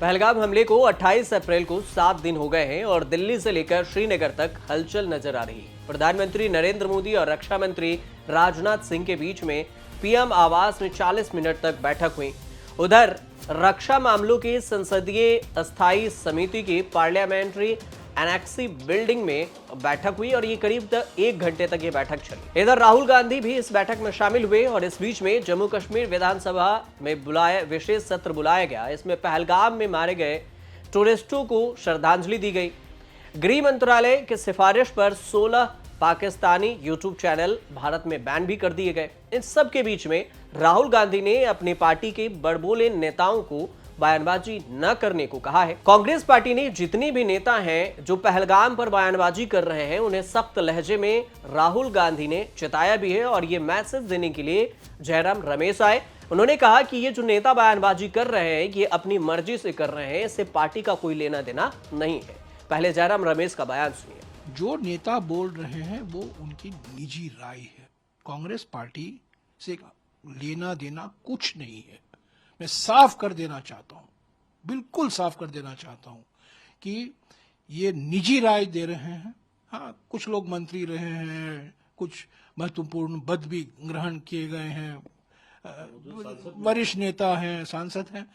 पहलगाम हमले को 28 अप्रैल को 7 दिन हो गए हैं और दिल्ली से लेकर श्रीनगर तक हलचल नजर आ रही है। प्रधानमंत्री नरेंद्र मोदी और रक्षा मंत्री राजनाथ सिंह के बीच में पीएम आवास में 40 मिनट तक बैठक हुई। उधर रक्षा मामलों की संसदीय स्थायी समिति की पार्लियामेंट्री एनेक्सी बिल्डिंग में बैठक हुई और ये करीब 1 घंटे तक ये बैठक चली। इधर राहुल गांधी भी इस बैठक में शामिल हुए और इस बीच में जम्मू कश्मीर विधानसभा में विशेष सत्र बुलाया गया। इसमें पहलगाम में मारे गए टूरिस्टों को श्रद्धांजलि दी गई। गृह मंत्रालय की सिफारिश पर 16 पाकिस्तानी यूट्यूब चैनल भारत में बैन भी कर दिए गए। इन सब के बीच में राहुल गांधी ने अपनी पार्टी के बड़बोले नेताओं को बयानबाजी न करने को कहा है। कांग्रेस पार्टी ने जितने भी नेता हैं जो पहलगाम पर बयानबाजी कर रहे हैं उन्हें सख्त लहजे में राहुल गांधी ने चेताया भी है और ये मैसेज देने के लिए जयराम रमेश आए। उन्होंने कहा कि ये जो नेता बयानबाजी कर रहे हैं ये अपनी मर्जी से कर रहे हैं, इससे पार्टी का कोई लेना देना नहीं है। पहले जयराम रमेश का बयान सुनिए। जो नेता बोल रहे हैं वो उनकी निजी राय है, कांग्रेस पार्टी से लेना देना कुछ नहीं है। मैं साफ कर देना चाहता हूं, बिल्कुल साफ कर देना चाहता हूं कि ये निजी राय दे रहे हैं। हाँ, कुछ लोग मंत्री रहे हैं, कुछ महत्वपूर्ण पद भी ग्रहण किए गए हैं, वरिष्ठ नेता हैं, सांसद हैं।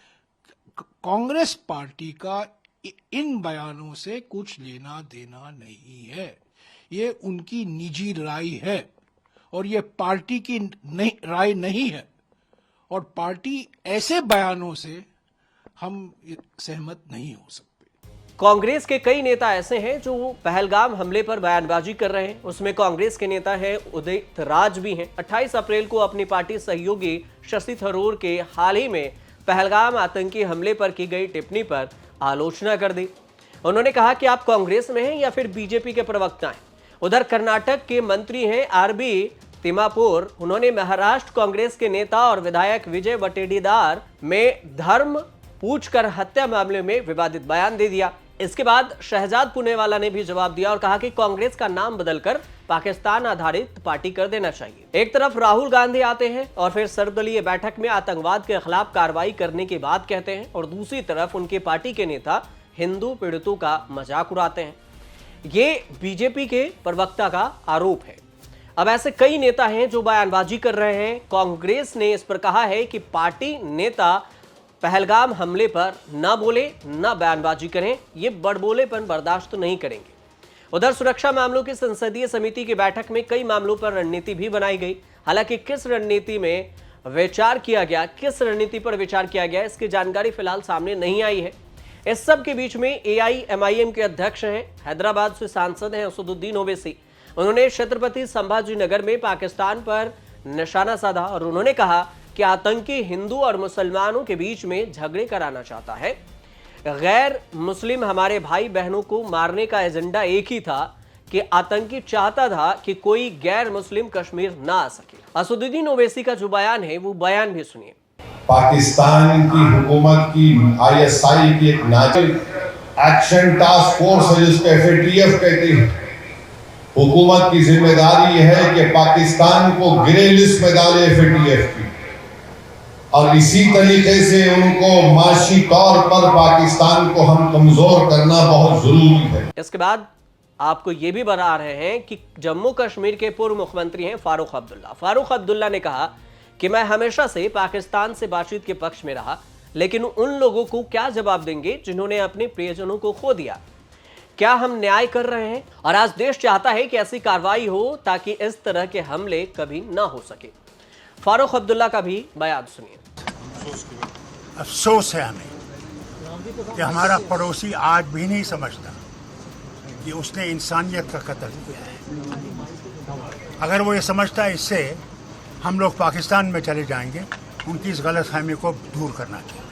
कांग्रेस पार्टी का इन बयानों से कुछ लेना देना नहीं है। ये उनकी निजी राय है और ये पार्टी की राय नहीं है और पार्टी ऐसे बयानों से हम सहमत नहीं हो सकते। कांग्रेस के कई नेता ऐसे हैं जो पहलगाम हमले पर बयानबाजी कर रहे हैं। उसमें कांग्रेस के नेता है उदित राज भी हैं। 28 अप्रैल को अपनी पार्टी सहयोगी शशि थरूर के हाल ही में पहलगाम आतंकी हमले पर की गई टिप्पणी पर आलोचना कर दी। उन्होंने कहा कि आप कांग्रेस में हैं या फिर बीजेपी के प्रवक्ता हैं। उधर कर्नाटक के मंत्री हैं आरबी तिमापुर। उन्होंने महाराष्ट्र कांग्रेस के नेता और विधायक विजय वटेडीदार में धर्म पूछकर हत्या मामले में विवादित बयान दे दिया। इसके बाद शहजाद पुनेवाला ने भी जवाब दिया और कहा कि कांग्रेस का नाम बदलकर पाकिस्तान आधारित पार्टी कर देना चाहिए। एक तरफ राहुल गांधी आते हैं और फिर सर्वदलीय बैठक में आतंकवाद के खिलाफ कार्रवाई करने की बात कहते हैं और दूसरी तरफ उनके पार्टी के नेता हिंदू पीड़ितों का मजाक उड़ाते हैं। ये बीजेपी के प्रवक्ता का आरोप है। अब ऐसे कई नेता हैं जो बयानबाजी कर रहे हैं। कांग्रेस ने इस पर कहा है कि पार्टी नेता पहलगाम हमले पर न बोले न बयानबाजी करें, ये बड़बोलेपन बर्दाश्त नहीं करेंगे। उधर सुरक्षा मामलों की संसदीय समिति की बैठक में कई मामलों पर रणनीति भी बनाई गई। हालांकि किस रणनीति में विचार किया गया, किस रणनीति पर विचार किया गया, इसकी जानकारी फिलहाल सामने नहीं आई है। इस सब के बीच में AIMIM के अध्यक्ष हैं, हैदराबाद से सांसद हैं असदुद्दीन ओवैसी। उन्होंने छत्रपति संभाजी नगर में पाकिस्तान पर निशाना साधा और उन्होंने कहा कि आतंकी हिंदू और मुसलमानों के बीच में झगड़े कराना चाहता है। गैर मुस्लिम हमारे भाई बहनों को मारने का एजेंडा एक ही था कि आतंकी चाहता था कि कोई गैर मुस्लिम कश्मीर ना आ सके। असदुद्दीन ओवैसी का जो बयान है वो बयान भी सुनिए। पाकिस्तान की हुकूमत की ISI की एक नेशनल एक्शन टास्क फोर्स है जिसको FATF कहते हैं। हुकूमत की जिम्मेदारी है कि पाकिस्तान को ग्रे लिस्ट में डाले FATF की और इसी तरीके से उनको माशी तौर पर पाकिस्तान को हम कमजोर करना बहुत जरूरी है। इसके बाद आपको ये भी बता रहे हैं कि जम्मू कश्मीर के पूर्व मुख्यमंत्री हैं फारूक अब्दुल्ला। फारूक अब्दुल्ला ने कहा कि मैं हमेशा से पाकिस्तान से बातचीत के पक्ष में रहा, लेकिन उन लोगों को क्या जवाब देंगे जिन्होंने अपने प्रियजनों को खो दिया। क्या हम न्याय कर रहे हैं? और आज देश चाहता है कि ऐसी कार्रवाई हो ताकि इस तरह के हमले कभी ना हो सके। फारूक अब्दुल्ला का भी बयान सुनिए। अफसोस है हमें कि हमारा पड़ोसी आज भी नहीं समझता कि उसने इंसानियत का कत्ल किया है। अगर वो ये समझता है इससे हम लोग पाकिस्तान में चले जाएंगे, उनकी इस गलतफहमी को दूर करना चाहिए।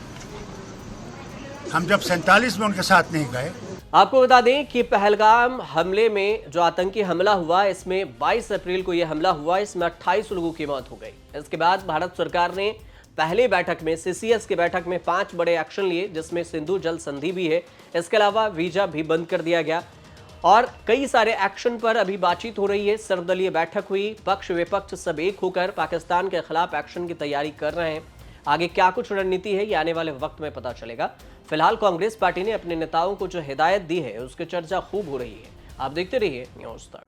हम जब 47 में उनके साथ नहीं गए। आपको बता दें कि पहलगाम हमले में जो आतंकी हमला हुआ, इसमें 22 अप्रैल को यह हमला हुआ, इसमें 28 लोगों की मौत हो गई। इसके बाद भारत सरकार ने पहले बैठक में CCS की बैठक में 5 बड़े एक्शन लिए, जिसमें सिंधु जल संधि भी है। इसके अलावा वीजा भी बंद कर दिया गया और कई सारे एक्शन पर अभी बातचीत हो रही है। सर्वदलीय बैठक हुई, पक्ष विपक्ष सब एक होकर पाकिस्तान के खिलाफ एक्शन की तैयारी कर रहे हैं। आगे क्या कुछ रणनीति है ये आने वाले वक्त में पता चलेगा। फिलहाल कांग्रेस पार्टी ने अपने नेताओं को जो हिदायत दी है उसकी चर्चा खूब हो रही है। आप देखते रहिए न्यूज़ तक।